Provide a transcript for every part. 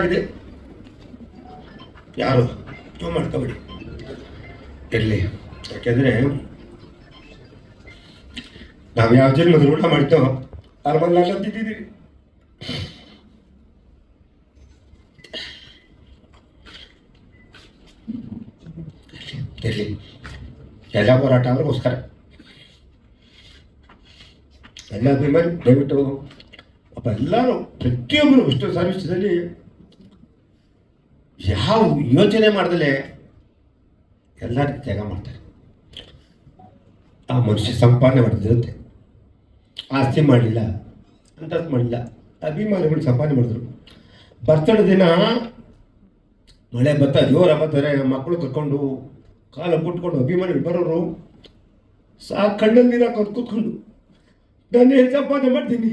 ಇದೆ. ಯಾರು ಮಾಡ್ಕೋಬೇಡಿ ಇರಲಿ. ಯಾಕೆಂದರೆ ನಾವು ಯಾವ ಜನ್ಮದ ಋಣ ಮಾಡ್ತೋ ಅರ್ಬಲ್ಲ ತಿದ್ದಿದ್ದೀವಿ. ಇರಲಿ, ಎಲ್ಲ ಹೋರಾಟ ಅವ್ರಿಗೋಸ್ಕರ. ಎಲ್ಲ ಅಭಿಮಾನಿ ದಯವಿಟ್ಟು ಅಪ್ಪ ಎಲ್ಲರೂ ಪ್ರತಿಯೊಬ್ಬರು ಇಷ್ಟು ಸರ್ವಿಸದಲ್ಲಿ ಯಾವ ಯೋಚನೆ ಮಾಡ್ದಲೇ ಎಲ್ಲರೂ ತ್ಯಾಗ ಮಾಡ್ತಾರೆ. ಆ ಮನುಷ್ಯ ಸಂಪಾದನೆ ಮಾಡಿದಿರುತ್ತೆ, ಆಸ್ತಿ ಮಾಡಲಿಲ್ಲ, ಅಂತದ್ದು ಮಾಡಲಿಲ್ಲ, ಅಭಿಮಾನಿಗಳು ಸಂಪಾದನೆ ಮಾಡಿದ್ರು. ಬರ್ತಡೇ ದಿನ ಮಳೆ ಬತ್ತ ಜೋರ ಬರ್ತಾರೆ, ಮಕ್ಕಳು ಕರ್ಕೊಂಡು ಕಾಲ ಕುಟ್ಕೊಂಡು ಅಭಿಮಾನಿಗಳು ಬರೋರು ಕಣ್ಣಲ್ಲಿ ನೀರು ಹಾಕೋದು ಕೂತ್ಕೊಂಡು ನಾನು ಏನು ಸಂಪಾದನೆ ಮಾಡ್ತೀನಿ,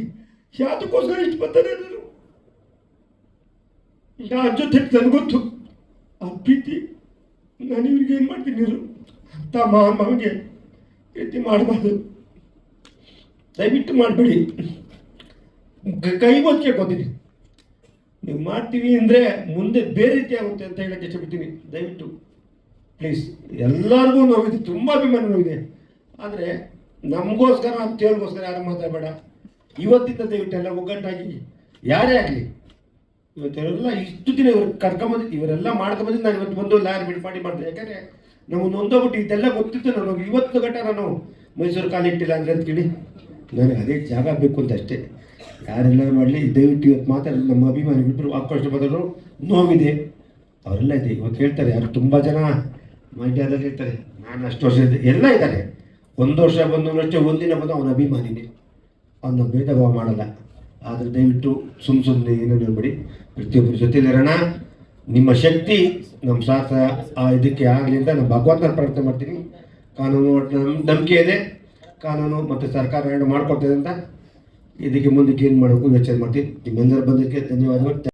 ಯಾವುದಕ್ಕೋಸ್ಕರ ಇಷ್ಟು ಬರ್ತಾರೆ ನಾನು ನನ್ನ ಜೊತೆ ನನಗೊತ್ತು ಆ ಪ್ರೀತಿ. ನಾನು ಇವ್ರಿಗೆ ಏನು ಮಾಡ್ತೀನಿ ನೀರು ಅಂತ ಮಗನಿಗೆ ಪ್ರೀತಿ ಮಾಡಬಾರ್ದು. ದಯವಿಟ್ಟು ಮಾಡಬೇಡಿ, ಕೈ ಬಂದು ಕೇಳ್ಕೊತೀನಿ. ನೀವು ಮಾಡ್ತೀವಿ ಅಂದರೆ ಮುಂದೆ ಬೇರೆ ರೀತಿ ಆಗುತ್ತೆ ಅಂತ ಹೇಳಕ್ಕೆ ಇಷ್ಟಪಡ್ತೀನಿ. ದಯವಿಟ್ಟು ಪ್ಲೀಸ್, ಎಲ್ಲರಿಗೂ ನೋವಿದೆ, ತುಂಬ ಅಭಿಮಾನ ನೋವಿದೆ. ಆದರೆ ನಮಗೋಸ್ಕರ ನಮ್ಮ ದೇವ್ರಿಗೋಸ್ಕರ ಯಾರು ಮಾತಾಡಬೇಡ. ಇವತ್ತಿಂದ ದಯವಿಟ್ಟು ಎಲ್ಲ ಒಗ್ಗಟ್ಟಾಗಿ ಯಾರೇ ಆಗಲಿ, ಇವತ್ತೆಲ್ಲ ಇಷ್ಟು ದಿನ ಇವ್ರು ಕರ್ಕೊಂಬಂದು ಇವರೆಲ್ಲ ಮಾಡ್ಕೊಂಬಂದು ನಾನು ಇವತ್ತು ಬಂದು ಲಾಯರ್ ಬಿಟ್ಟು ಮಾಡಿದೆ. ಯಾಕಂದರೆ ನಾವು ನೊಂದೋಗ್ಬಿಟ್ಟು ಇದೆಲ್ಲ ಗೊತ್ತಿತ್ತು. ನಾನು ಇವತ್ತು ಗಂಟ ನಾನು ಮೈಸೂರು ಕಾಲಿಟ್ಟಿಲ್ಲ ಅಂದರೆ ಅಂತ ಕೇಳಿ ನನಗೆ ಅದೇ ಜಾಗ ಬೇಕು ಅಂತ ಅಷ್ಟೇ. ಯಾರೆಲ್ಲ ಮಾಡಲಿ ದಯವಿಟ್ಟು ಇವತ್ತು ಮಾತಾಡಿ ನಮ್ಮ ಅಭಿಮಾನಿಗಳು ಆಕ್ರೋಶ ಬದಲು ನೋವಿದೆ, ಅವರೆಲ್ಲ ಇದೆ. ಇವತ್ತು ಹೇಳ್ತಾರೆ, ಯಾರು ತುಂಬ ಜನ ಮಂಡ್ಯದಲ್ಲಿ ಇರ್ತಾರೆ, ನಾನು ಅಷ್ಟು ವರ್ಷ ಎಲ್ಲ ಇದ್ದಾರೆ. ಒಂದು ವರ್ಷ ಬಂದವನಷ್ಟೇ, ಒಂದಿನ ಬಂದು ಅವನ ಅಭಿಮಾನಿನೇ, ಅವನ ಭೇದ ಭಾವ ಮಾಡಲ್ಲ. ಆದರೆ ದಯವಿಟ್ಟು ಸುಮ್ಮನೆ ಏನೋ ಹೇಳ್ಬೇಡಿ, ಪ್ರತಿಯೊಬ್ಬರ ಜೊತೆಲಿರೋಣ. ನಿಮ್ಮ ಶಕ್ತಿ ನಮ್ಮ ಸಾಥ ಇದಕ್ಕೆ ಆಗಲಿ ಅಂತ ನಾನು ಭಗವಂತನ ಪ್ರಾರ್ಥನೆ ಮಾಡ್ತೀನಿ. ಕಾನೂನು ನಂಬಿಕೆ ಇದೆ, ಕಾನೂನು ಮತ್ತು ಸರ್ಕಾರ ಎರಡು ಮಾಡ್ಕೊಡ್ತದೆ ಅಂತ ಇದಕ್ಕೆ ಮುಂದಕ್ಕೆ ಏನು ಮಾಡಬೇಕು ಯೋಚನೆ ಮಾಡ್ತೀನಿ. ನಿಮ್ಮೆಲ್ಲರ ಬಂದಕ್ಕೆ ಧನ್ಯವಾದಗಳು.